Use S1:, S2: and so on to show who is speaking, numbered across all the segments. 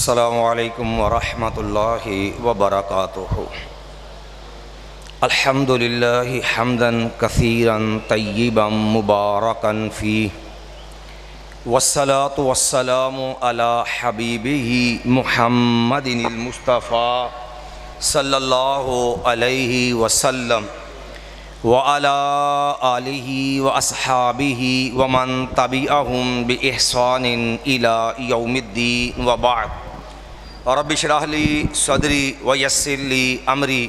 S1: السلام علیکم ورحمۃ اللہ وبرکاتہ۔ الحمد للہ حمدا کثیرا طیبا مبارکا فیہ، والصلاة والسلام علی حبیبہ محمد المصطفیٰ صلی اللہ علیہ وسلم وعلی آلہ واصحابہ ومن تبعہم بإحسان الی یوم الدین وبعد۔ رب اشرح لی صدری ویسر لی امری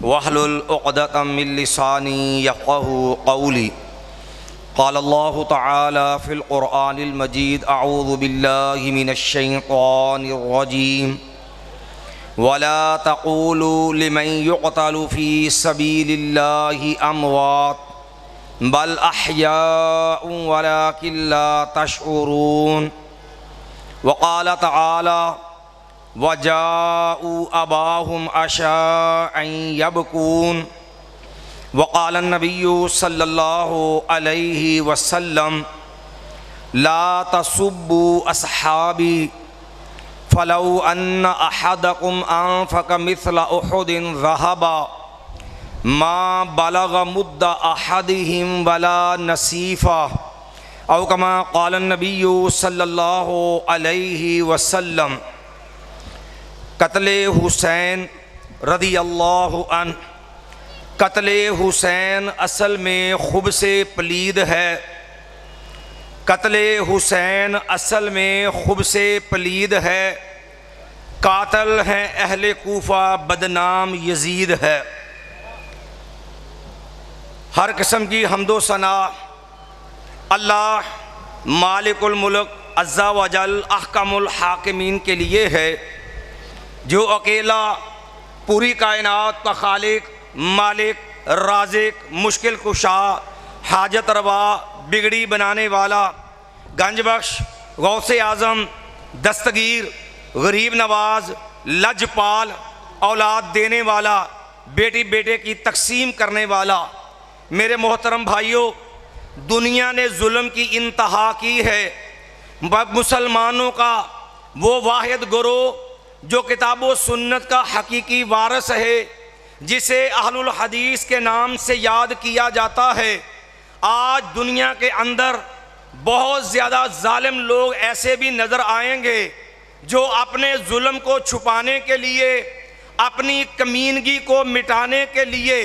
S1: واحلل عقدۃ من لسانی یفقہوا قولی۔ قال اللہ تعالی فی القرآن المجید اعوذ باللہ من الشیطان الرجیم وَلَا تَقُولُوا لِمَنْ يُقْتَلُ فِي سَبِيلِ اللَّهِ أَمْوَاتٌ بَلْ أَحْيَاءٌ وَلَكِنْ لَا تَشْعُرُونَ۔ وقال تعالی وَجَاءُوا أَبَاهُمْ عَشَاءً يَبْكُونَ۔ وقال النبی صلی اللہ علیہ وسلم لا تسبوا اصحابی فلو ان احدکم انفق مثل احد ذهبا ما بلغ مد احدهم ولا نصیفا، او کما قال النبی صلی اللہ علیہ وسلم۔ قتل حسین رضی اللہ عنہ، قتل حسین اصل میں خب سے پلید ہے، قتل حسین اصل میں خب سے پلید ہے، قاتل ہیں اہل کوفہ بدنام یزید ہے۔ ہر قسم کی حمد و ثنا اللہ مالک الملک عز و جل احکم الحاکمین کے لیے ہے، جو اکیلا پوری کائنات کا خالق، مالک، رازق، مشکل کشا، حاجت روا، بگڑی بنانے والا، گنج بخش، غوث اعظم، دستگیر، غریب نواز، لجپال، اولاد دینے والا، بیٹی بیٹے کی تقسیم کرنے والا۔ میرے محترم بھائیوں، دنیا نے ظلم کی انتہا کی ہے۔ مسلمانوں کا وہ واحد گروہ جو کتاب و سنت کا حقیقی وارث ہے، جسے اہل الحدیث کے نام سے یاد کیا جاتا ہے، آج دنیا کے اندر بہت زیادہ ظالم لوگ ایسے بھی نظر آئیں گے جو اپنے ظلم کو چھپانے کے لیے، اپنی کمینگی کو مٹانے کے لیے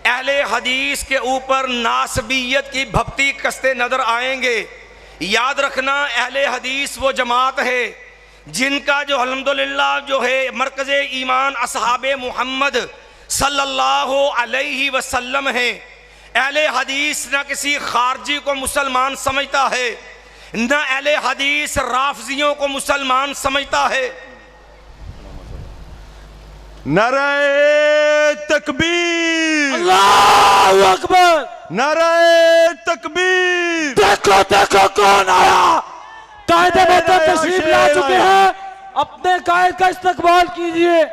S1: اہل حدیث کے اوپر ناسبیت کی بھپتی کستے نظر آئیں گے۔ یاد رکھنا، اہل حدیث وہ جماعت ہے جن کا جو الحمدللہ جو ہے مرکز ایمان اصحاب محمد صلی اللہ علیہ وسلم ہے۔ اہل حدیث نہ کسی خارجی کو مسلمان سمجھتا ہے، نہ اہل حدیث رافضیوں کو مسلمان سمجھتا ہے۔
S2: نعرہ تکبیر،
S3: اللہ اکبر،
S2: نعرہ تکبیر۔
S3: دیکھو دیکھو کون آیا، قائد محترم تشریف لا چکے ہیں، اپنے قائد کا استقبال کیجئے۔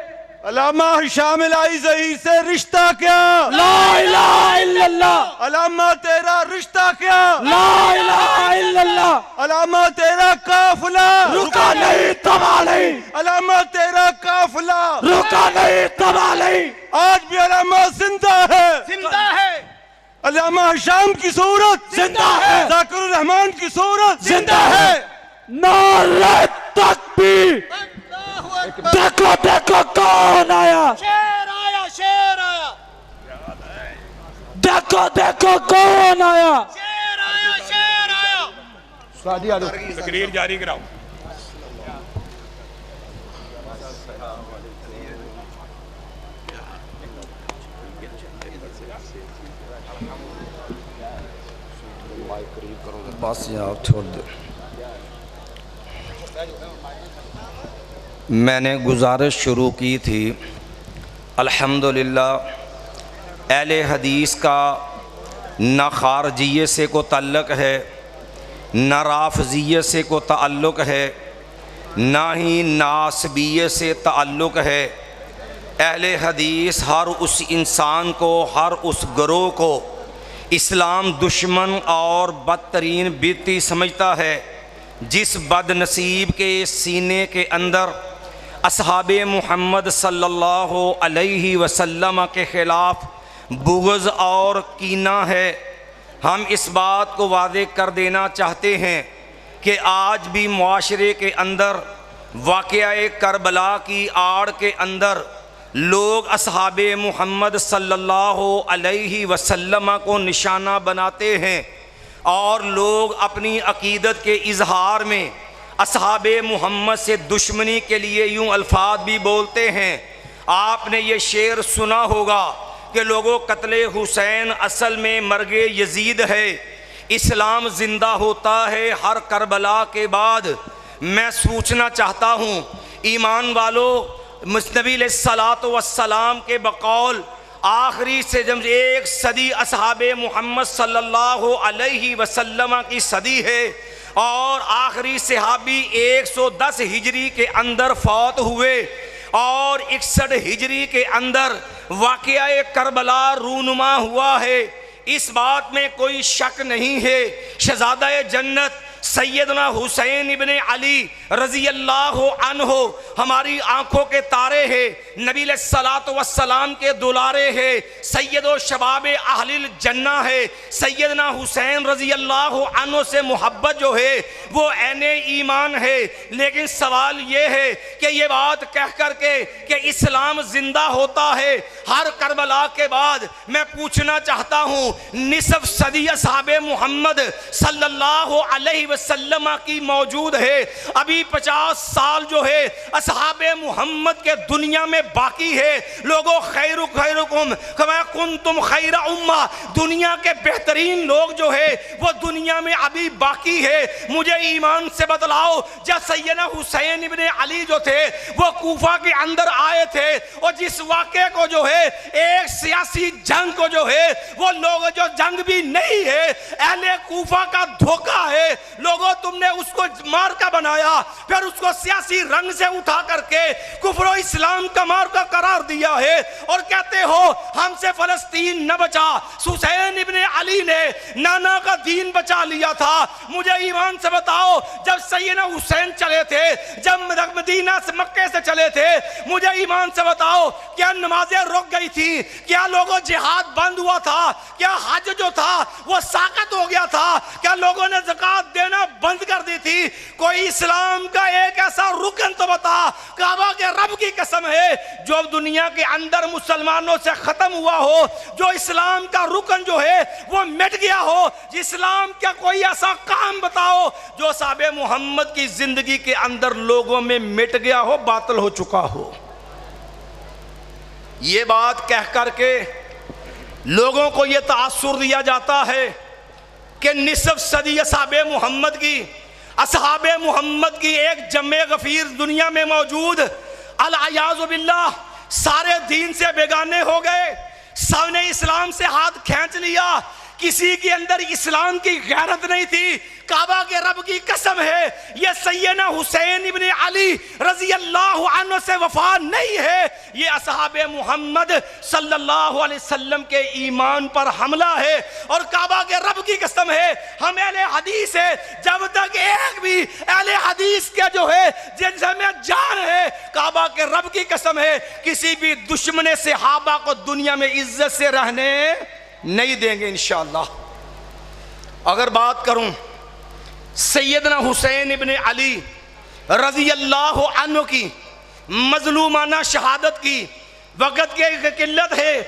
S2: علامہ ہشام الہی ظہیر سے رشتہ کیا؟
S3: لا الہ الا اللہ،
S2: علامہ تیرا رشتہ کیا؟
S3: لا الہ الا اللہ،
S2: علامہ تیرا قافلہ
S3: رکا نہیں تباہ نہیں،
S2: علامہ تیرا قافلہ
S3: رکا نہیں تباہ نہیں،
S2: آج بھی علامہ زندہ ہے،
S1: زندہ ہے۔
S2: علامہ ہشام کی صورت
S3: زندہ ہے،
S2: ذاکر الرحمن کی صورت
S3: زندہ ہے۔ نعرہ تکبیر، دیکھو دیکھو کون آیا،
S1: شیر آیا، شیر آیا،
S3: دیکھو دیکھو کون آیا۔
S1: شیر آیا، شیر آیا۔
S2: تقریر جاری کراؤ۔
S1: پاس سے آپ چھوڑ دیں۔ میں نے گزارش شروع کی تھی، الحمدللہ اہل حدیث کا نہ خارجیے سے کو تعلق ہے، نہ رافضیے سے کو تعلق ہے، نہ ہی ناسبیے سے تعلق ہے۔ اہل حدیث ہر اس انسان کو، ہر اس گروہ کو اسلام دشمن اور بدترین بدعتی سمجھتا ہے جس بد نصیب کے سینے کے اندر اصحاب محمد صلی اللہ علیہ وسلم کے خلاف بغض اور کینہ ہے، ہم اس بات کو واضح کر دینا چاہتے ہیں کہ آج بھی معاشرے کے اندر واقعہ کربلا کی آڑ کے اندر لوگ اصحاب محمد صلی اللہ علیہ وسلم کو نشانہ بناتے ہیں، اور لوگ اپنی عقیدت کے اظہار میں اصحاب محمد سے دشمنی کے لیے یوں الفاظ بھی بولتے ہیں۔ آپ نے یہ شعر سنا ہوگا کہ لوگوں قتل حسین اصل میں مرگ یزید ہے، اسلام زندہ ہوتا ہے ہر کربلا کے بعد۔ میں سوچنا چاہتا ہوں ایمان والو، نبی علیہ الصلوۃ والسلام کے بقول آخری سے جب ایک صدی اصحاب محمد صلی اللہ علیہ وسلم کی صدی ہے، اور آخری صحابی 110 ہجری کے اندر فوت ہوئے، اور 61 ہجری کے اندر واقعہ کربلا رونما ہوا ہے۔ اس بات میں کوئی شک نہیں ہے، شہزادہ جنت سیدنا حسین ابن علی رضی اللہ عنہ ہماری آنکھوں کے تارے ہیں، نبی علیہ الصلوۃ والسلام کے دلارے ہیں، سید و شباب اہل الجنہ ہے۔ سیدنا حسین رضی اللہ عنہ سے محبت جو ہے وہ عین ایمان ہے، لیکن سوال یہ ہے کہ یہ بات کہہ کر کے کہ اسلام زندہ ہوتا ہے ہر کربلا کے بعد، میں پوچھنا چاہتا ہوں نصف صدی اصحاب محمد صلی اللہ علیہ وسلم کی موجود ہے، ابھی 50 سال جو ہے اصحاب محمد کے دنیا میں باقی ہے۔ لوگوں خیرکم کما کنتم خیر امہ، دنیا کے بہترین لوگ جو ہے وہ دنیا میں ابھی باقی ہے۔ مجھے ایمان سے بتلاؤ، جب سیدنا حسین ابن علی جو تھے وہ کوفہ کے اندر آئے تھے، اور جس واقعے کو جو ہے ایک سیاسی جنگ کو جو ہے وہ لوگ جو جنگ بھی نہیں ہے، اہل کوفہ کا دھوکہ ہے، لوگوں تم نے اس کو مارکا بنایا، پھر اس کو سیاسی رنگ سے اٹھا کر کے کفر و اسلام کا مارکا قرار دیا ہے، اور کہتے ہو ہم سے فلسطین نہ بچا، حسین ابن علی نے نانا کا دین بچا لیا تھا۔ مجھے ایمان سے بتاؤ، جب سیدنا حسین چلے تھے، جب مدینہ سے مکے سے چلے تھے، مجھے ایمان سے بتاؤ کیا نمازیں رک گئی تھی؟ کیا لوگوں جہاد بند ہوا تھا؟ کیا حج جو تھا وہ ساقط ہو گیا تھا؟ کیا لوگوں نے زکوٰۃ دینا بند کر دی تھی؟ کوئی اسلام کا ایک ایسا رکن تو بتا، کعبہ کے رب کی قسم ہے جو دنیا کے اندر مسلمانوں سے ختم ہوا ہو، جو اسلام کا رکن جو ہے وہ مٹ گیا ہو، اسلام کا کوئی ایسا کام بتاؤ جو صحابہ محمد کی زندگی کے اندر لوگوں میں مٹ گیا ہو، باطل ہو چکا ہو۔ یہ بات کہہ کر کے لوگوں کو یہ تاثر دیا جاتا ہے کہ نصف صدی اصحاب محمد کی ایک جمع غفیر دنیا میں موجود، العیاذ باللہ سارے دین سے بیگانے ہو گئے، سب نے اسلام سے ہاتھ کھینچ لیا، کسی کے اندر اسلام کی غیرت نہیں تھی۔ کعبہ کے رب کی قسم ہے یہ سیدنا حسین ابن علی رضی اللہ عنہ سے وفا نہیں ہے، یہ اصحاب محمد صلی اللہ علیہ وسلم کے ایمان پر حملہ ہے۔ اور کعبہ کے رب کی قسم ہے ہم اہل حدیث ہے، جب تک ایک بھی اہل حدیث کے جو ہے جن سے میں جان ہے، کعبہ کے رب کی قسم ہے کسی بھی دشمن صحابہ کو دنیا میں عزت سے رہنے نہیں دیں گے انشاءاللہ۔ اگر بات کروں سیدنا حسین ابن علی رضی اللہ عنہ کی مظلومانہ شہادت کی، وقت کی قلت ہے،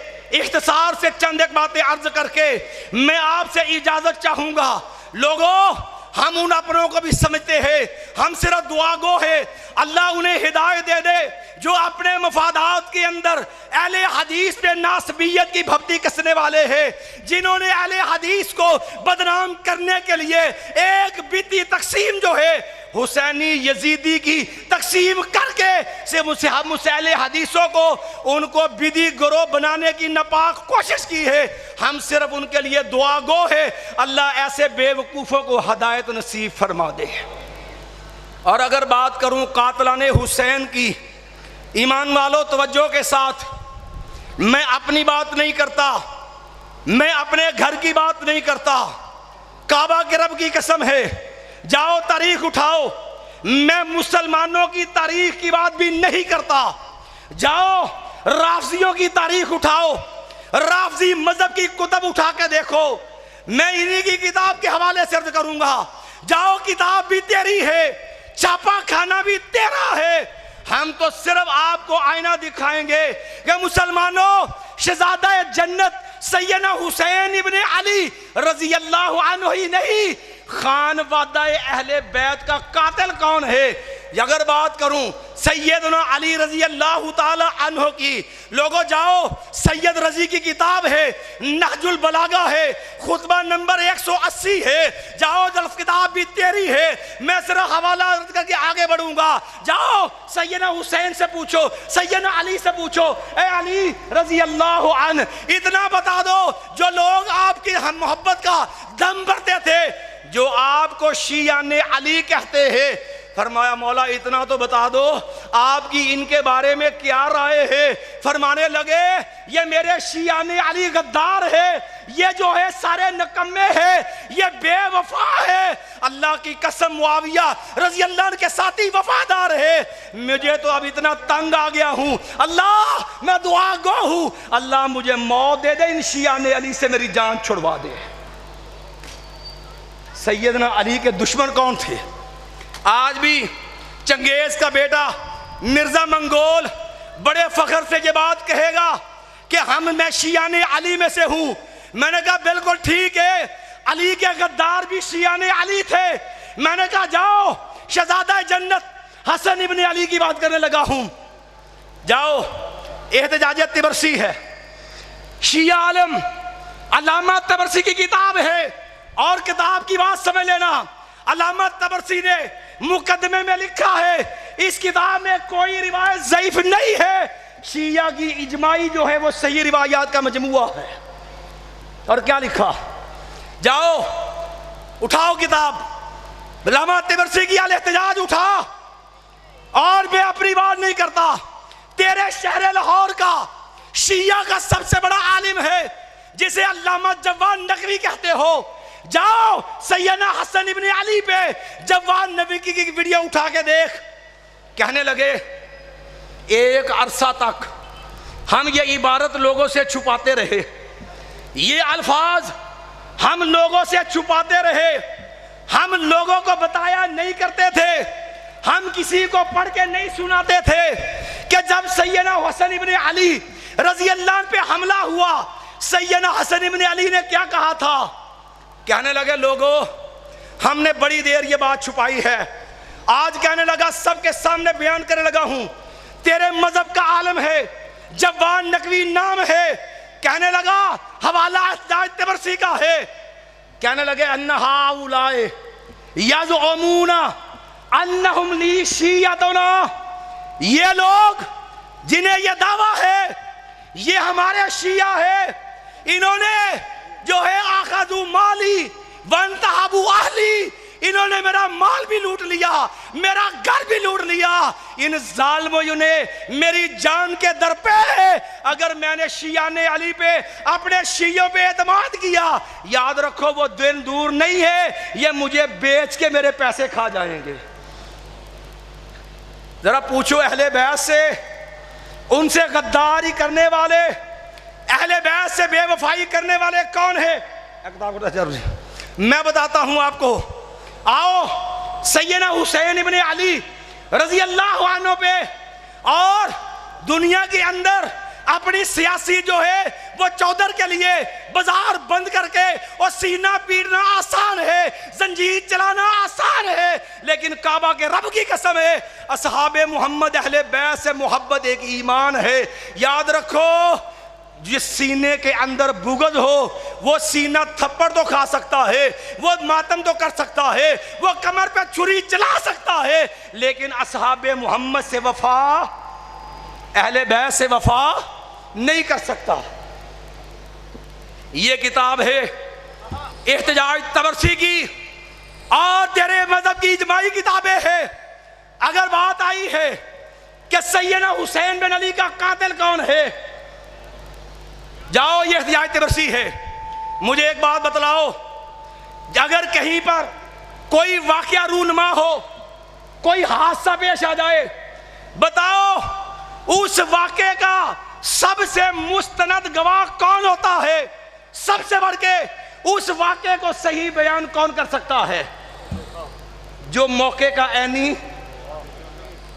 S1: اختصار سے چند ایک باتیں عرض کر کے میں آپ سے اجازت چاہوں گا۔ لوگوں ہم ان اپنوں کو بھی سمجھتے ہیں، ہم صرف دعا گو ہے، اللہ انہیں ہدایت دے دے جو اپنے مفادات کے اندر اہل حدیث پہ ناسبیت کی بھپتی کسنے والے ہیں، جنہوں نے اہل حدیث کو بدنام کرنے کے لیے ایک بیتی تقسیم جو ہے حسینی یزیدی کی تقسیم کر کے سے اہل حدیثوں کو ان کو بدی گروہ بنانے کی ناپاک کوشش کی ہے۔ ہم صرف ان کے لیے دعا گو ہے، اللہ ایسے بے وقوفوں کو ہدایت نصیب فرما دے۔ اور اگر بات کروں قاتلان حسین کی، ایمان والو توجہ کے ساتھ، میں اپنی بات نہیں کرتا، میں اپنے گھر کی بات نہیں کرتا، کعبہ کے رب کی قسم ہے جاؤ تاریخ اٹھاؤ، میں مسلمانوں کی تاریخ کی بات بھی نہیں کرتا، جاؤ رافضیوں کی تاریخ اٹھاؤ، رافضی مذہب کی کتب اٹھا کے دیکھو، میں انہی کی کتاب کے حوالے سے عرض کروں گا، جاؤ کتاب بھی تیری ہے، چھاپا کھانا بھی تیرا ہے، ہم تو صرف آپ کو آئینہ دکھائیں گے کہ مسلمانوں شہزادہ جنت سیدنا حسین ابن علی رضی اللہ عنہ ہی نہیں، خانوادہ اہل بیت کا قاتل کون ہے۔ اگر بات کروں سیدنا علی رضی اللہ تعالی عنہ کی، لوگوں جاؤ سید رضی کی کتاب ہے، نہج البلاغہ ہے، خطبہ نمبر 180 ہے، جاؤ جلف کتاب بھی تیری ہے، میں صرف حوالہ کر کے آگے بڑھوں گا، جاؤ سیدنا حسین سے پوچھو، سیدنا علی سے پوچھو، اے علی رضی اللہ عنہ اتنا بتا دو جو لوگ آپ کی ہم محبت کا دم بھرتے تھے، جو آپ کو شیعان علی کہتے ہیں، فرمایا مولا اتنا تو بتا دو آپ کی ان کے بارے میں کیا رائے ہے؟ فرمانے لگے یہ میرے شیعان علی غدار ہے، یہ جو ہے سارے نکمے ہیں، یہ بے وفا ہے، اللہ کی قسم معاویہ رضی اللہ عنہ کے ساتھی وفادار ہے، مجھے تو اب اتنا تنگ آ گیا ہوں، اللہ میں دعا گو ہوں، اللہ مجھے موت دے دے، ان شیعان علی سے میری جان چھڑوا دے۔ سیدنا علی کے دشمن کون تھے؟ آج بھی چنگیز کا بیٹا مرزا منگول بڑے فخر سے یہ بات کہے گا کہ میں شیعان علی میں سے ہوں، میں نے کہا بالکل ٹھیک ہے، علی کے غدار بھی شیعان علی تھے، میں نے کہا جاؤ شہزادہ جنت حسن ابن علی کی بات کرنے لگا ہوں، جاؤ احتجاج طبرسی ہے، شیعہ عالم علامہ طبرسی کی کتاب ہے، اور کتاب کی بات سمجھ لینا، علامہ طبرسی نے مقدمے میں لکھا ہے اس کتاب میں کوئی روایت ضعیف نہیں ہے، شیعہ کی اجماعی جو ہے وہ صحیح روایات کا مجموعہ ہے۔ اور کیا لکھا؟ جاؤ اٹھاؤ کتاب علامہ طبرسی کی الاحتجاج اٹھا، اور میں اپنی بات نہیں کرتا، تیرے شہر لاہور کا شیعہ کا سب سے بڑا عالم ہے جسے علامہ جواد نقوی کہتے ہو، جاؤ سیدنا حسن ابن علی پہ جواد نبی کی ویڈیو اٹھا کے دیکھ، کہنے لگے ایک عرصہ تک ہم یہ عبارت لوگوں سے چھپاتے رہے، یہ الفاظ ہم لوگوں سے چھپاتے رہے، ہم لوگوں کو بتایا نہیں کرتے تھے، ہم کسی کو پڑھ کے نہیں سناتے تھے کہ جب سیدنا حسن ابن علی رضی اللہ عنہ پہ حملہ ہوا، سیدنا حسن ابن علی نے کیا کہا تھا؟ کہنے لگے لوگوں ہم نے بڑی دیر یہ بات چھپائی ہے، آج کہنے لگا سب کے سامنے بیان کرنے لگا ہوں، تیرے مذہب کا عالم ہے، جواد نقوی نام ہے، کہنے لگا حوالہ احتجاج طبرسی کا ہے، کہنے لگے انہا اولائے یزعمون انہم لی شیعتنا، یہ لوگ جنہیں یہ دعویٰ ہے یہ ہمارے شیعہ ہے، انہوں نے جو ہے آخذو مالی وانتہبو اہلی، انہوں نے میرا مال بھی لوٹ لیا، میرا گھر بھی لوٹ لیا، ان ظالموں نے میری جان کے در پہ ہے، اگر میں نے شیعان علی پہ اپنے شیعوں پہ اعتماد کیا، یاد رکھو وہ دن دور نہیں ہے، یہ مجھے بیچ کے میرے پیسے کھا جائیں گے۔ ذرا پوچھو اہل بیت سے، ان سے غداری کرنے والے، اہل بیت سے بے وفائی کرنے والے کون ہیں؟ میں بتاتا ہوں آپ کو، آؤ سیدنا حسین ابن علی رضی اللہ عنہ پہ اور دنیا کے اندر اپنی سیاسی جو ہے وہ چودر کے لیے بازار بند کر کے اور سینہ پیٹنا آسان ہے، زنجیر چلانا آسان ہے، لیکن کعبہ کے رب کی قسم ہے اصحاب محمد اہل بیت سے محبت ایک ایمان ہے۔ یاد رکھو جس سینے کے اندر بغض ہو وہ سینہ تھپڑ تو کھا سکتا ہے، وہ ماتم تو کر سکتا ہے، وہ کمر پہ چھری چلا سکتا ہے، لیکن اصحاب محمد سے وفا، اہل بیت سے وفا نہیں کر سکتا۔ یہ کتاب ہے احتجاج طبرسی کی، اور تیرے مذہب کی اجماعی کتابیں ہیں۔ اگر بات آئی ہے کہ سیدنا حسین بن علی کا قاتل کون ہے، جاؤ یہ احتجاج طبرسی ہے، مجھے ایک بات بتلاؤ، اگر کہیں پر کوئی واقعہ رونما ہو، کوئی حادثہ پیش آ جائے، بتاؤ اس واقعے کا سب سے مستند گواہ کون ہوتا ہے؟ سب سے بڑھ کے اس واقعے کو صحیح بیان کون کر سکتا ہے؟ جو موقع کا عینی،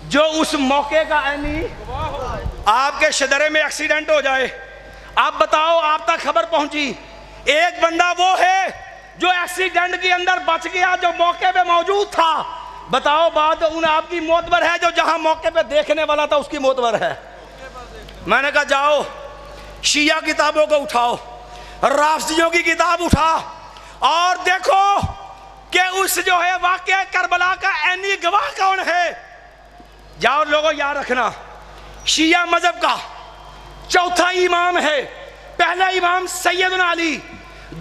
S1: جو اس موقع کا عینی۔ آپ کے شدرے میں ایکسیڈنٹ ہو جائے، آپ بتاؤ آپ تک خبر پہنچی، ایک بندہ وہ ہے جو ایکسیڈنٹ کے اندر بچ گیا، جو موقع پہ موجود تھا، بتاؤ بات ان آپ کی معتبر ہے جو جہاں موقع پہ دیکھنے والا تھا اس کی معتبر ہے؟ میں نے کہا جاؤ شیعہ کتابوں کو اٹھاؤ، رافضیوں کی کتاب اٹھا اور دیکھو کہ اس جو ہے واقعہ کربلا کا عینی گواہ کون ہے۔ جاؤ لوگوں یاد رکھنا، شیعہ مذہب کا چوتھا امام ہے، پہلا امام سیدنا علی،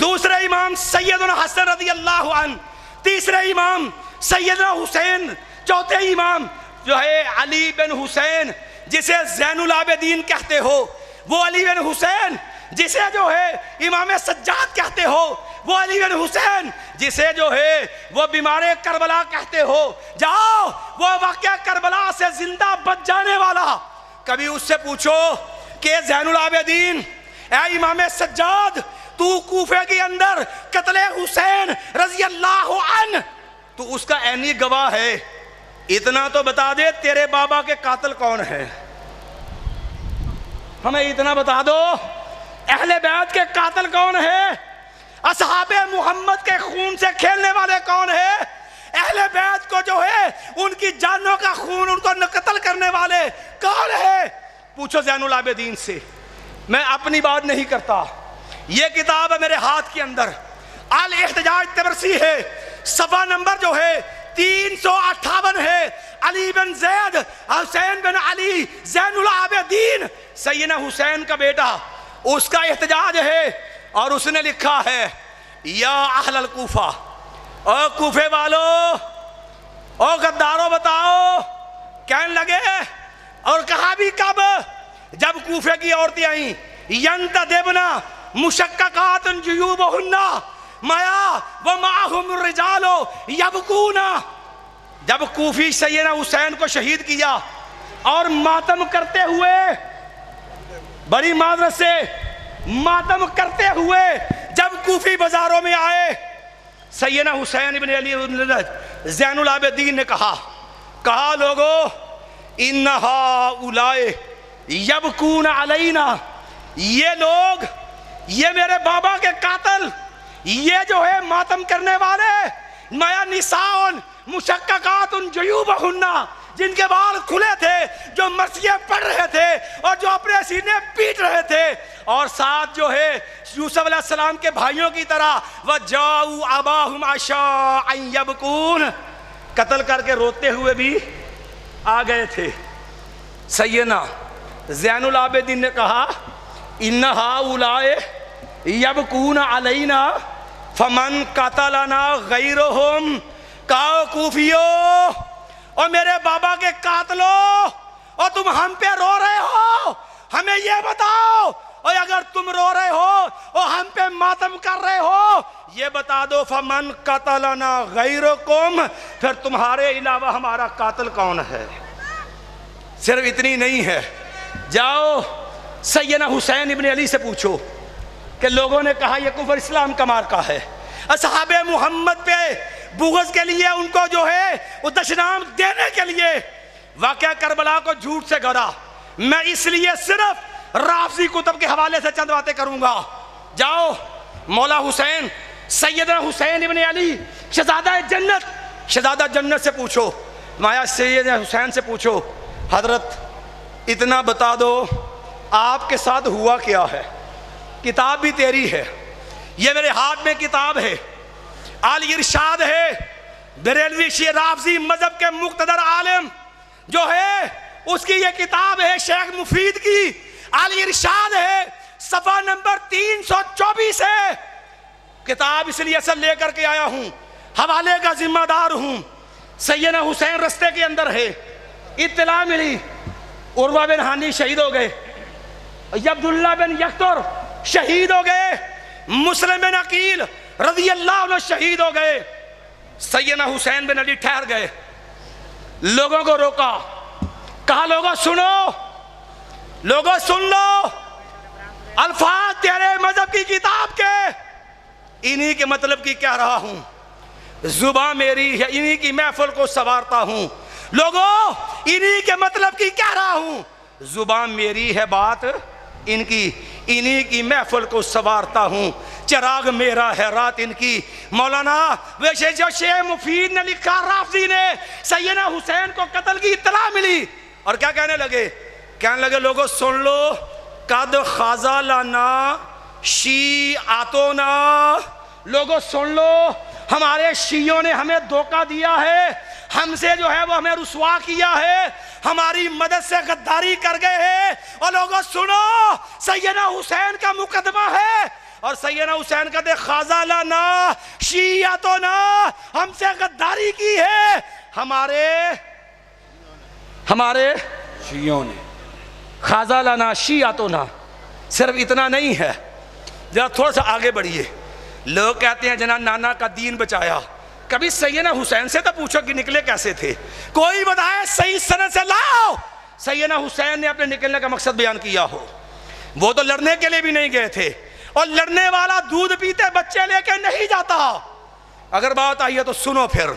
S1: دوسرا امام سیدنا حسن رضی اللہ عنہ، تیسرا امام سیدنا حسین، چوتھے امام جو ہے علی بن حسین جسے زین العابدین کہتے ہو، وہ علی بن حسین جسے جو ہے امام سجاد کہتے ہو، وہ علی بن حسین جسے جو ہے وہ بیمار کربلا کہتے ہو۔ جاؤ وہ واقعہ کربلا سے زندہ بچ جانے والا، کبھی اس سے پوچھو کہ زین العابدین، اے امام سجاد، تو کوفے کے اندر قتل حسین رضی اللہ عنہ تو اس کا عینی گواہ ہے، اتنا تو بتا دے تیرے بابا کے قاتل کون ہے؟ ہمیں اتنا بتا دو اہل بیت کے قاتل کون ہے؟ اصحاب محمد کے خون سے کھیلنے والے کون ہیں؟ اہل بیت کو جو ہے ان کی جانوں کا خون ان کو قتل کرنے والے کون ہیں؟ پوچھو زین العابدین سے۔ میں اپنی بات نہیں کرتا، یہ کتاب ہے میرے ہاتھ کے اندر، الاحتجاج طبرسی ہے، صفحہ نمبر جو ہے 358 ہے، علی بن زید حسین بن علی زین العابدین سیدنا حسین کا بیٹا، اس کا احتجاج ہے اور اس نے لکھا ہے یا اہل الکوفہ، او کوفے والو، او غدارو بتاؤ، کہنے لگے اور کہا بھی کب؟ جب کوفے کی عورتیں آئیں، ینتدبنا مشککات جیوبہن مایا ومعہم الرجال یبکون، جب کوفی سیدنا حسین کو شہید کیا اور ماتم کرتے ہوئے، بڑی معذرت سے ماتم کرتے ہوئے جب کوفی بازاروں میں آئے، سیدنا حسین ابن علی زین العابدین نے کہا لوگو ان ہؤلاء یبکون علینا، یہ لوگ، یہ میرے بابا کے قاتل، یہ جو ہے ماتم کرنے والے، مایا نساء مشککات جیوبہن، جن کے بال کھلے تھے، جو مرثیے پڑھ رہے تھے اور جو اپنے سینے پیٹ رہے تھے، اور ساتھ جو ہے یوسف علیہ السلام کے بھائیوں کی طرح وَجَاءُوا أَبَاهُمْ عَشَاءً يَبْكُونَ، قتل کر کے روتے ہوئے بھی آ گئے تھے۔ سیدنا زین العابدین نے کہا اِنَّ هَؤُلَاءِ يَبْكُونَ عَلَيْنَا فَمَنْ قَتَلَنَا غَيْرُهُمْ، کہو کوفیو اور میرے بابا کے قاتلوں، اور تم ہم پہ رو رہے ہو، ہمیں یہ بتاؤ، اور اگر تم رو رہے ہو اور ہم پہ ماتم کر رہے ہو، یہ بتا دو فمن قتلنا غیرکم، پھر تمہارے علاوہ ہمارا قاتل کون ہے؟ صرف اتنی نہیں ہے، جاؤ سیدنا حسین ابن علی سے پوچھو کہ لوگوں نے کہا یہ کفر اسلام کا مارکہ ہے، اصحاب محمد پہ بغض کے لیے ان کو جو ہے وہ دشنام دینے کے لیے واقعہ کربلا کو جھوٹ سے گھڑا۔ میں اس لیے صرف رافضی کتب کے حوالے سے چند باتیں کروں گا۔ جاؤ مولا حسین سیدنا حسین ابن علی شہزادہ جنت سے پوچھو، مایا سیدنا حسین سے پوچھو حضرت اتنا بتا دو آپ کے ساتھ ہوا کیا ہے؟ کتاب بھی تیری ہے، یہ میرے ہاتھ میں کتاب ہے، الارشاد ہے، بریلوی شیعہ رافضی مذہب کے مقتدر عالم جو ہے اس کی یہ کتاب ہے شیخ مفید کی، الارشاد ہے، صفحہ نمبر 324 ہے۔ کتاب اس لیے سے لے کر کے آیا ہوں، حوالے کا ذمہ دار ہوں۔ سیدنا حسین رستے کے اندر ہے، اطلاع ملی عروہ بن ہانی شہید ہو گئے، عبداللہ بن یکتر شہید ہو گئے، مسلم بن عقیل رضی اللہ عنہ شہید ہو گئے۔ سیدنا حسین بن علی ٹھہر گئے، لوگوں کو روکا، کہا لوگوں سنو، لوگوں سن لو، الفاظ تیرے مذہب کی کتاب کے انہی کے مطلب کی کہہ رہا ہوں، زبان میری ہے انہی کی محفل کو سنوارتا ہوں، لوگوں انہی کے مطلب کی کہہ رہا ہوں، زبان میری ہے بات ان کی، انہی کی محفل کو سنوارتا ہوں، چراغ میرا ہے رات ان کی۔ مولانا ویسے جو شیخ مفید نے لکھا، رافضی نے سیدنا حسین کو قتل کی اطلاع ملی اور کیا کہنے لگے؟ کہنے لگے لوگوں سن لو، قد خاضا لنا شیعتنا، لوگوں سن لو، ہمارے شیعوں نے ہمیں دھوکہ دیا ہے، ہم سے جو ہے وہ ہمیں رسوا کیا ہے، ہماری مدد سے غداری کر گئے ہیں، اور لوگوں سنو سیدنا حسین کا مقدمہ ہے، اور سیدنا حسین کہتے خاضا لنا شیعتنا، ہم سے غداری کی ہے ہمارے
S2: شیعوں نے۔
S1: خاضا لنا شیعتنا، صرف اتنا نہیں ہے، ذرا تھوڑا سا آگے بڑھیے۔ لوگ کہتے ہیں جناب نانا کا دین بچایا، کبھی سیدنا حسین سے تو پوچھو کہ نکلے کیسے تھے، کوئی بتائے صحیح سند سے لاؤ سیدنا حسین نے اپنے نکلنے کا مقصد بیان کیا ہو۔ وہ تو لڑنے کے لیے بھی نہیں گئے تھے، اور لڑنے والا دودھ پیتے بچے لے کے نہیں جاتا۔ اگر بات آئی ہے تو سنو پھر،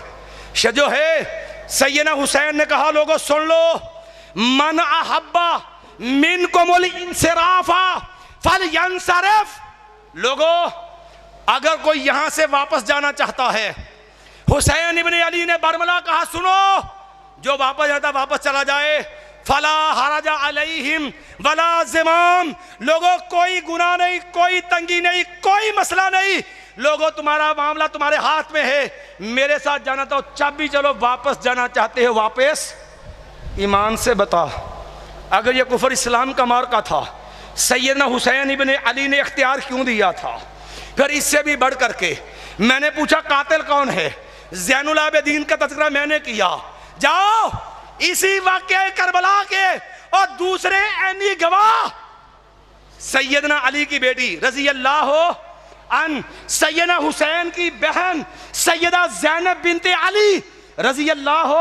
S1: جو ہے سیدنا حسین نے کہا لوگوں سن لو، من احبا منکم الانصراف فلینصرف، لوگوں اگر کوئی یہاں سے واپس جانا چاہتا ہے، حسین ابن علی نے برملا کہا سنو، جو واپس جاتا واپس چلا جائے، فلا حرج علیہم ولا زمام، لوگوں کوئی گناہ نہیں، کوئی تنگی نہیں، کوئی مسئلہ نہیں، لوگوں تمہارا معاملہ تمہارے ہاتھ میں ہے، میرے ساتھ جانا تو چابی چلو، واپس جانا چاہتے ہو واپس ایمان سے بتا۔ اگر یہ کفر اسلام کا مارکا تھا، سیدنا حسین ابن علی نے اختیار کیوں دیا تھا؟ پھر اس سے بھی بڑھ کر کے میں نے پوچھا قاتل کون ہے؟ زین العابدین کا تذکرہ میں نے کیا، جاؤ اسی واقعہ کربلا کے اور دوسرے عینی گواہ سیدنا علی کی بیٹی رضی اللہ عنہ، سیدنا حسین کی بہن سیدہ زینب بنت علی رضی اللہ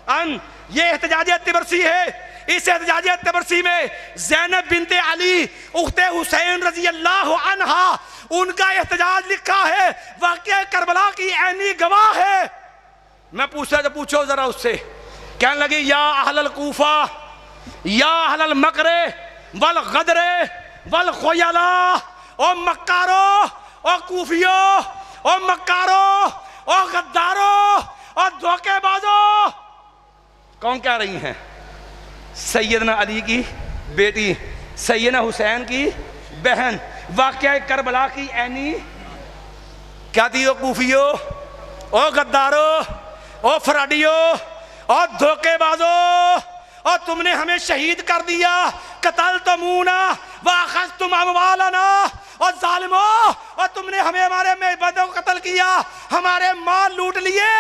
S1: عنہ، یہ احتجاج طبرسی ہے۔ اس احتجاج طبرسی میں زینب بنت علی اخت حسین رضی اللہ عنہا، ان کا احتجاج لکھا ہے، واقعہ کربلا کی عینی گواہ ہے۔ میں پوچھا تو پوچھو ذرا اس سے، کہنے لگی یا اہل الکوفہ یا اہل المکر والغدر والخیلاء، او مکارو، او کوفیو، او مکارو، او غدارو، او دھوکے بازو۔ کون کہہ رہی ہیں؟ سیدنا علی کی بیٹی، سیدنا حسین کی بہن، واقعہ کربلا کی عینی کیا تھی؟ او کوفیو، او غدارو، او فراڈیو، او دھوکے بازو، اور تم نے ہمیں شہید کر دیا، قتلتمونا واخذتم اموالنا، اور ظالمو، اور تم نے ہمیں ہمارے بندوں کو قتل کیا، ہمارے مال لوٹ لیے،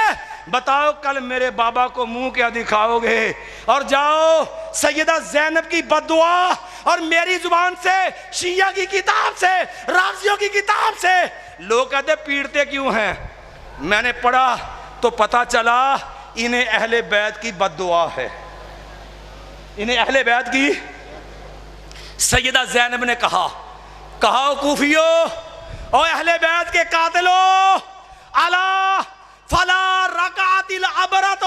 S1: بتاؤ کل میرے بابا کو منہ کیا دکھاؤ گے؟ اور جاؤ سیدہ زینب کی بددعا اور میری زبان سے، شیعہ کی کتاب سے، رافضیوں کی کتاب سے، لوگ کہتے پیڑتے کیوں ہیں؟ میں نے پڑھا تو پتہ چلا انہیں اہل بیت کی بددعا ہے، انہیں اہل بیت کی۔ سیدہ زینب نے کہا کوفیو، او اہل بیت کے قاتلو، الا فلا رکعت العبرت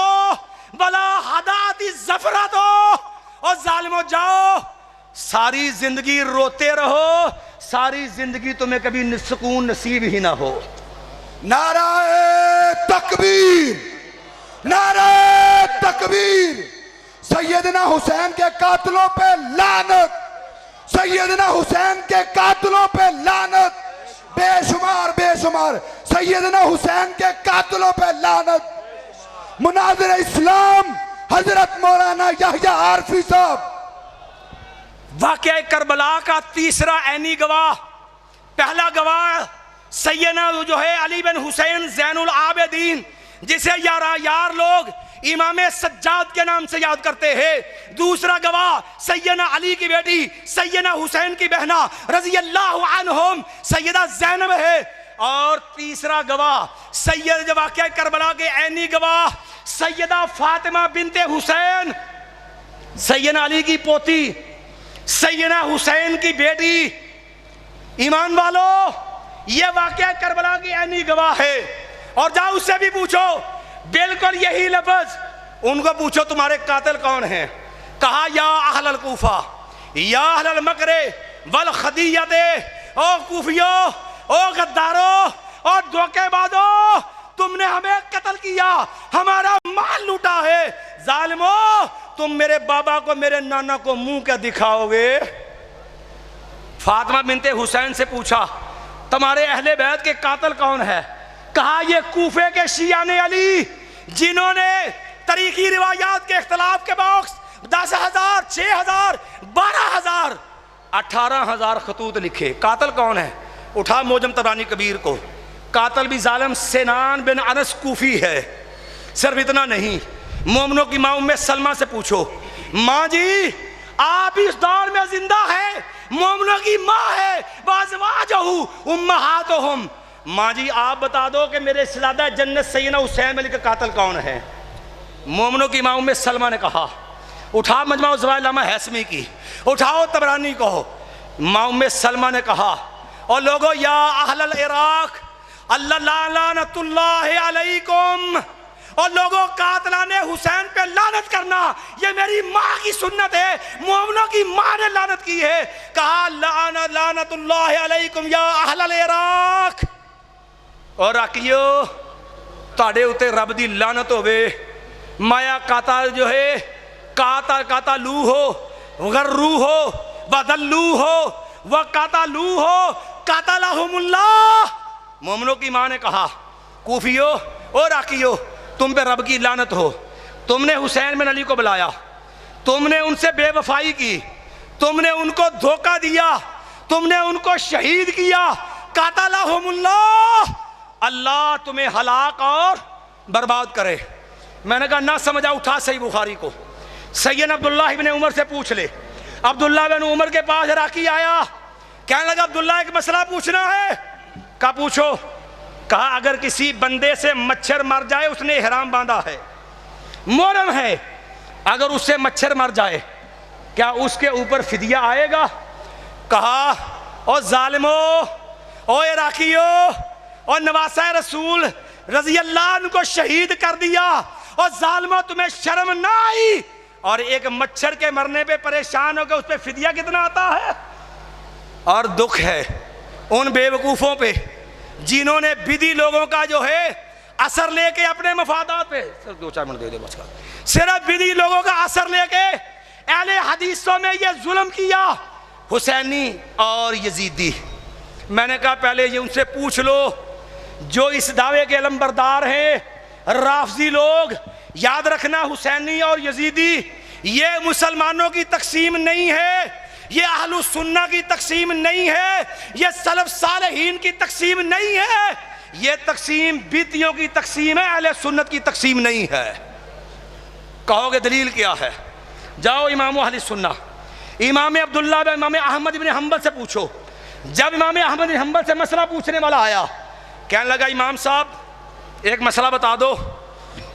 S1: ولا ہدات الزفرت، اور ظالمو جاؤ ساری زندگی روتے رہو، ساری زندگی تمہیں کبھی سکون نصیب ہی نہ ہو۔
S4: نعرہ تکبیر، نعرہ تکبیر، سیدنا حسین کے قاتلوں پہ لعنت، سیدنا حسین کے قاتلوں پہ لعنت، بے شمار بے شمار سیدنا حسین کے قاتلوں پہ لعنت۔ مناظر اسلام حضرت مولانا یحییٰ عارفی صاحب۔
S1: واقعہ کربلا کا تیسرا عینی گواہ، پہلا گواہ سیدنا جو ہے علی بن حسین زین العابدین، جسے یار لوگ امام سجاد کے نام سے یاد کرتے ہیں۔ دوسرا گواہ سیدنا علی کی بیٹی سیدنا حسین کی بہنہ رضی اللہ عنہم سیدہ زینب ہے۔ اور تیسرا گواہ سید جو واقعہ کربلا کے عینی گواہ سیدہ فاطمہ بنت حسین، سیدنا علی کی پوتی، سیدنا حسین کی بیٹی۔ ایمان والو، یہ واقعہ کربلا کی عینی گواہ ہے۔ اور جاؤ اس سے بھی پوچھو بالکل یہی لفظ، ان کو پوچھو تمہارے قاتل کون ہیں؟ کہا یا اہل الکوفہ، یا اہل المکر والخدیعۃ، او کوفیو، او غدارو، او دھوکے بازو، تم نے ہمیں قتل کیا، ہمارا مال لوٹا ہے، ظالمو تم میرے بابا کو میرے نانا کو منہ کیا دکھاؤ گے؟ فاطمہ بنت حسین سے پوچھا تمہارے اہل بیت کے قاتل کون ہے؟ کہا یہ کوفے کے شیعہ علی، جنہوں نے تاریخی روایات کے اختلاف کے باعث 10,000 6,000 12,000 18,000 خطوط لکھے۔ قاتل کون ہے؟ اٹھا موجم طبرانی کبیر کو، قاتل بھی ظالم سنان بن انس کوفی ہے۔ صرف اتنا نہیں، مومنوں کی ماں ام سلمہ سے پوچھو، ماں جی آپ اس دور میں زندہ ہے، مومنوں کی ماں ہے، وازواجہ امہاتہم، ماں جی آپ بتا دو کہ میرے شہزادہ جنت سیدنا حسین علی کا قاتل کون ہے؟ مومنوں کی ماں ام سلمہ نے کہا، اٹھا مجمع الزوائد علامہ حیثمی کی، اٹھاؤ طبرانی کو۔ ماں ام سلمہ نے کہا اور لوگو یا اہل العراق اللہ لعنت اللہ علیکم، اور لوگوں قاتلان حسین پہ لعنت کرنا یہ میری ماں کی سنت ہے، مومنوں کی ماں نے لعنت کی ہے۔ کہا لعنت اللہ علیکم یا اہل العراق، اور عراقیو تاڑے اتے رب دی لعنت ہوئے، مایا قاتل جو ہے قاتلو ہو، غرو ہو، بدلو ہو، وقاتلو ہو، قاتلہم اللہ۔ مومنوں کی ماں نے کہا کوفیو اور عراقیو تم پہ رب کی لعنت ہو، تم نے حسین بن علی کو بلایا، تم نے ان سے بے وفائی کی، تم نے ان کو دھوکہ دیا، تم نے ان کو شہید کیا، قاتلہم اللہ، اللہ تمہیں ہلاک اور برباد کرے۔ میں نے کہا نہ سمجھا، اٹھا صحیح بخاری کو، سیدنا عبداللہ ابن عمر سے پوچھ لے۔ عبداللہ بن عمر کے پاس عراقی آیا، کہنے لگا عبداللہ ایک مسئلہ پوچھنا ہے۔ کہا پوچھو۔ کہا اگر کسی بندے سے مچھر مر جائے، اس نے احرام باندھا ہے، محرم ہے، اگر اس سے مچھر مر جائے کیا اس کے اوپر فدیہ آئے گا؟ کہا او ظالمو، او عراقیو، اور نواسہ رسول رضی اللہ عنہ کو شہید کر دیا، اور ظالمو تمہیں شرم نہ آئی، اور ایک مچھر کے مرنے پہ پریشان ہو کہ اس پہ فدیہ کتنا آتا ہے؟ اور دکھ ہے ان بے وقوفوں پہ جنہوں نے بدی لوگوں کا جو ہے اثر لے کے اپنے مفادات پہ، صرف 2-4 منٹ دے دے بس، صرف بدی لوگوں کا اثر لے کے اہل حدیثوں میں یہ ظلم کیا، حسینی اور یزیدی۔ میں نے کہا پہلے یہ ان سے پوچھ لو جو اس دعوے کے علمبردار ہیں، رافضی لوگ، یاد رکھنا حسینی اور یزیدی یہ مسلمانوں کی تقسیم نہیں ہے، یہ اہل السنہ کی تقسیم نہیں ہے، یہ سلف صالحین کی تقسیم نہیں ہے، یہ تقسیم بیتیوں کی تقسیم ہے، اہل سنت کی تقسیم نہیں ہے۔ کہو گے دلیل کیا ہے؟ جاؤ امام اہل سنہ امام عبداللہ بن امام احمد بن حنبل سے پوچھو۔ جب امام احمد بن حنبل سے مسئلہ پوچھنے والا آیا، کہنے لگا امام صاحب ایک مسئلہ بتا دو۔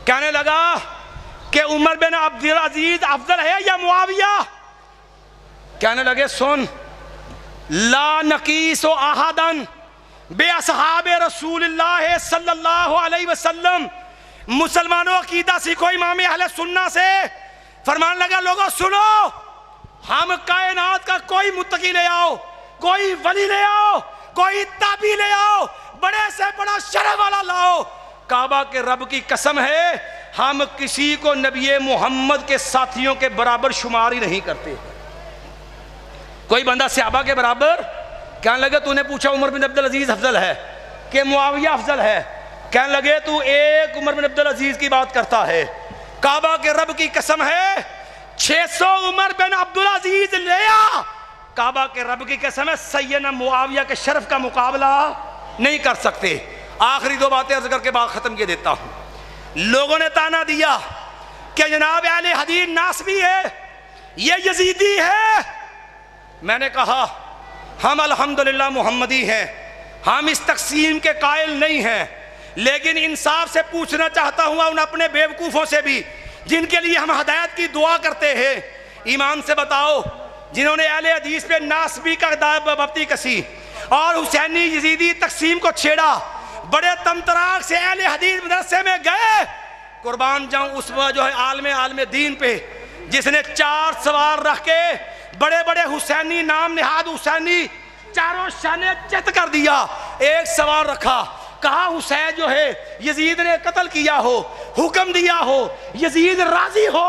S1: کہنے لگا کہ عمر بن عبدالعزیز افضل ہے یا معاویہ؟ کہنے لگے سن، لا نقیس احدن بے اصحاب رسول اللہ صلی اللہ علیہ وسلم۔ مسلمانوں عقیدہ سیکھو امام اہل سنہ سے۔ فرمان لگا لوگوں سنو، ہم کائنات کا کوئی متقی لے آؤ، کوئی ولی لے آؤ، کوئی تابعی لے آؤ، بڑے سے بڑا شرف والا لاؤ، کعبہ کے رب کی قسم ہے ہم کسی کو نبی محمد کے ساتھیوں کے برابر شمار ہی نہیں کرتے۔ کوئی بندہ صحابہ کے برابر؟ کہنے لگے تو نے پوچھا عمر بن عبدالعزیز افضل ہے کہ معاویہ افضل ہے؟ کہنے لگے تو ایک عمر بن عبدالعزیز کی بات کرتا ہے، کعبہ کے رب کی قسم ہے 600 عمر بن عبدالعزیز لیا، کعبہ کے رب کی قسم ہے سیدنا معاویہ کے شرف کا مقابلہ نہیں کر سکتے۔ آخری دو باتیں عرض کر کے بعد ختم کیے دیتا ہوں۔ لوگوں نے تانا دیا کہ جناب اہل حدیث ناسبی ہے، یہ یزیدی ہے۔ میں نے کہا ہم الحمدللہ محمدی ہیں، ہم اس تقسیم کے قائل نہیں ہیں، لیکن انصاف سے پوچھنا چاہتا ہوں ان اپنے بیوقوفوں سے بھی جن کے لیے ہم ہدایت کی دعا کرتے ہیں، ایمان سے بتاؤ، جنہوں نے اہل حدیث پہ ناسبی کا بپتی کسی اور حسینی یزیدی تقسیم کو چھیڑا، بڑے تمطراق سے اہل حدیث مدرسے میں گئے، قربان جاؤں اس جو ہے عالم دین پہ جس نے 4 سوار رکھ کے بڑے بڑے حسینی نام نہاد حسینی چاروں شانے چت کر دیا، ایک سوار رکھا، کہا حسین جو ہے یزید نے قتل کیا ہو، حکم دیا ہو، یزید راضی ہو،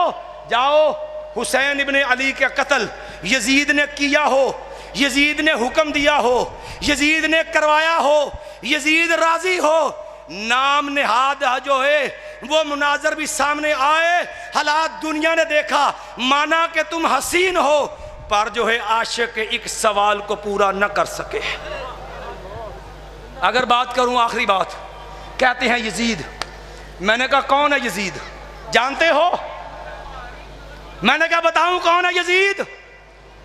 S1: جاؤ حسین ابن علی کے قتل یزید نے کیا ہو، یزید نے حکم دیا ہو، یزید نے کروایا ہو، یزید راضی ہو، نام نہاد جو ہے وہ مناظر بھی سامنے آئے، حالات دنیا نے دیکھا، مانا کہ تم حسین ہو، پر جو ہے عاشق ایک سوال کو پورا نہ کر سکے۔ اگر بات کروں آخری بات، کہتے ہیں یزید، میں نے کہا کون ہے یزید؟ جانتے ہو؟ میں نے کہا بتاؤں کون ہے یزید؟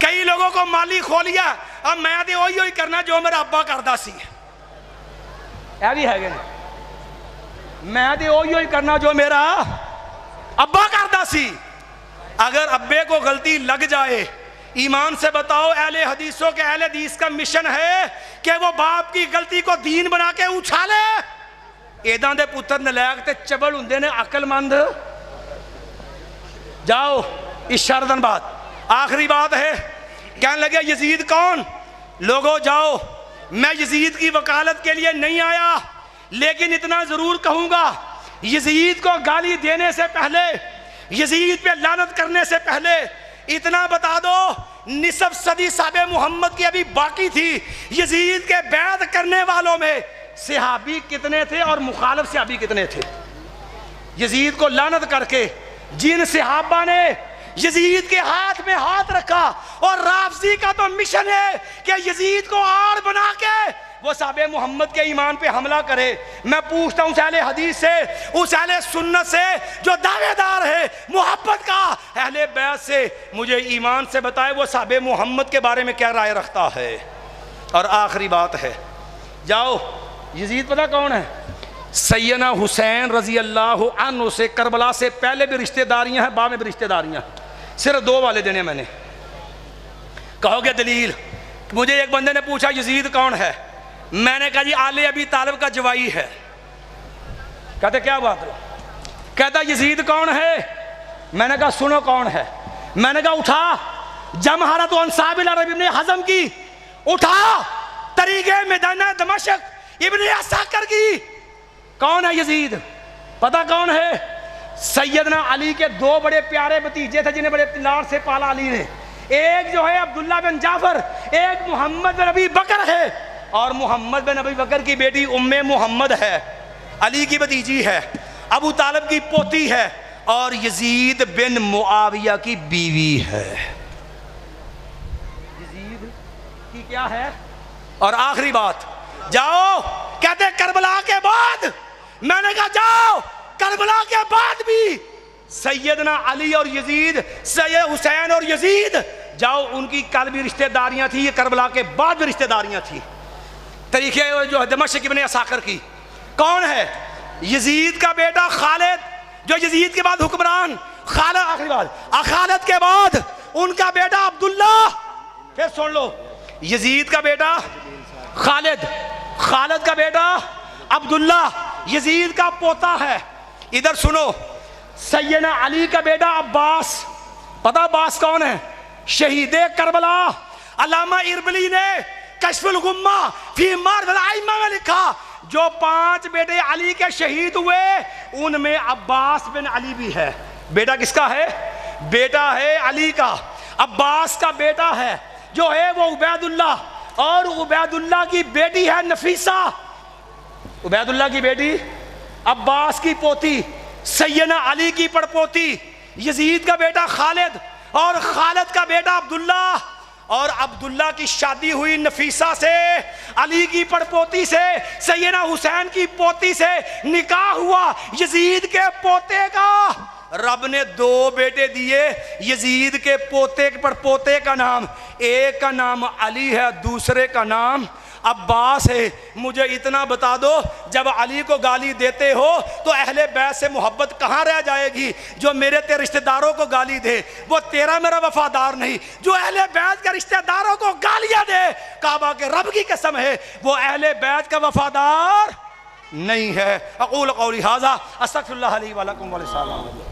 S1: کئی لوگوں کو مالی کھولیا، اب میں دے وہی کرنا جو میرا ابا کردہ سی ہے بھی ہے گا نہیں، میں دے وہی کرنا جو میرا ابا کردہ سی۔ اگر ابے کو غلطی لگ جائے، ایمان سے بتاؤ اہل حدیثوں کے اہل حدیث کا مشن ہے کہ وہ باپ کی غلطی کو دین بنا کے اچھالے۔ ایداں دے پتر نلائق تے چبل ہوندے نے عقل مند۔ جاؤ اس شردن بات، آخری بات ہے، کہنے لگے یزید کون؟ لوگوں جاؤ، میں یزید کی وکالت کے لیے نہیں آیا، لیکن اتنا ضرور کہوں گا، یزید کو گالی دینے سے پہلے، یزید پہ لعنت کرنے سے پہلے اتنا بتا دو، نصف صدی صحابہ محمد کی ابھی باقی تھی، یزید کے بیعت کرنے والوں میں صحابی کتنے تھے اور مخالف صحابی کتنے تھے؟ یزید کو لعنت کر کے جن صحابہ نے یزید کے ہاتھ میں ہاتھ رکھا، اور رافضی کا تو مشن ہے کہ یزید کو آڑ بنا کے وہ صحابہ محمد کے ایمان پہ حملہ کرے، میں پوچھتا ہوں اس اہل حدیث سے، اس اہل سنت سے جو دعوے دار ہے محبت کا، اہل بیت سے، مجھے ایمان سے بتائے وہ صحابہ محمد کے بارے میں کیا رائے رکھتا ہے۔ اور آخری بات ہے، جاؤ یزید پتہ کون ہے؟ سیدنا حسین رضی اللہ عنہ سے کربلا سے پہلے بھی رشتہ داریاں ہیں، بعد میں بھی رشتہ داریاں، صرف 2 والے دینے میں نے۔ کہو گے دلیل؟ مجھے ایک بندے نے پوچھا یزید کون ہے؟ میں نے کہا جی آل ابی طالب کا جوائی ہے۔ کہتے کیا بات ہے؟ کہتا یزید کون ہے؟ میں نے کہا سنو کون ہے۔ میں نے کہا اٹھا جمہرۃ انصاب العرب ابن حزم کی، اٹھا طریقے میدانہ دمشق ابن عساکر کی، کون ہے یزید؟ پتہ کون ہے؟ سیدنا علی کے 2 بڑے پیارے بھتیجے تھے جنہیں بڑے لاڈ سے پالا علی نے، ایک جو ہے عبداللہ بن جعفر، ایک محمد بن ابی بکر ہے، اور محمد بن ابی بکر کی بیٹی ام محمد ہے، علی کی بھتیجی ہے، ابو طالب کی پوتی ہے، اور یزید بن معاویہ کی بیوی ہے۔ یزید کی کیا ہے؟ اور آخری بات، جاؤ کہتے کربلا کے بعد، میں نے کہا جاؤ کربلا کے بعد بھی سیدنا علی اور یزید، سید حسین اور یزید، جاؤ ان کی کل بھی رشتہ داریاں تھی، یہ کربلا کے بعد بھی رشتہ داریاں تھی۔ طریقے جو دمشق ابن عساکر کی کون ہے؟ یزید کا بیٹا خالد، جو یزید کے بعد حکمران، خالد آخری بات، خالد کے بعد ان کا بیٹا عبداللہ، پھر سن لو، یزید کا بیٹا خالد، خالد کا بیٹا عبداللہ، یزید کا پوتا ہے۔ ادھر سنو، سیدنا علی کا بیٹا عباس، پتہ عباس کون ہے؟ شہید کربلا۔ علامہ اربلی نے کشف الغمہ فی معرض الائمہ میں لکھا، جو 5 بیٹے علی کے شہید ہوئے ان میں عباس بن علی بھی ہے۔ بیٹا کس کا ہے؟ بیٹا ہے علی کا، عباس کا بیٹا ہے جو ہے وہ عبید اللہ، اور عبید اللہ کی بیٹی ہے نفیسہ، عبید اللہ کی بیٹی، عباس کی پوتی، سیدنا علی کی پڑپوتی، یزید کا بیٹا خالد، اور خالد کا بیٹا عبداللہ، اور عبداللہ کی شادی ہوئی نفیسہ سے، علی کی پڑپوتی سے، سیدنا حسین کی پوتی سے نکاح ہوا یزید کے پوتے کا۔ رب نے 2 بیٹے دیے، یزید کے پوتے پر پوتے کا نام، ایک کا نام علی ہے، دوسرے کا نام عباس ہے، مجھے اتنا بتا دو جب علی کو گالی دیتے ہو تو اہل بیت سے محبت کہاں رہ جائے گی؟ جو میرے تیرے رشتہ داروں کو گالی دے وہ تیرا میرا وفادار نہیں، جو اہل بیت کے رشتہ داروں کو گالیاں دے کعبہ کے رب کی قسم ہے وہ اہل بیت کا وفادار نہیں ہے۔ اقول قولی ھذا استغفر اللہ لی ولکم ولسائر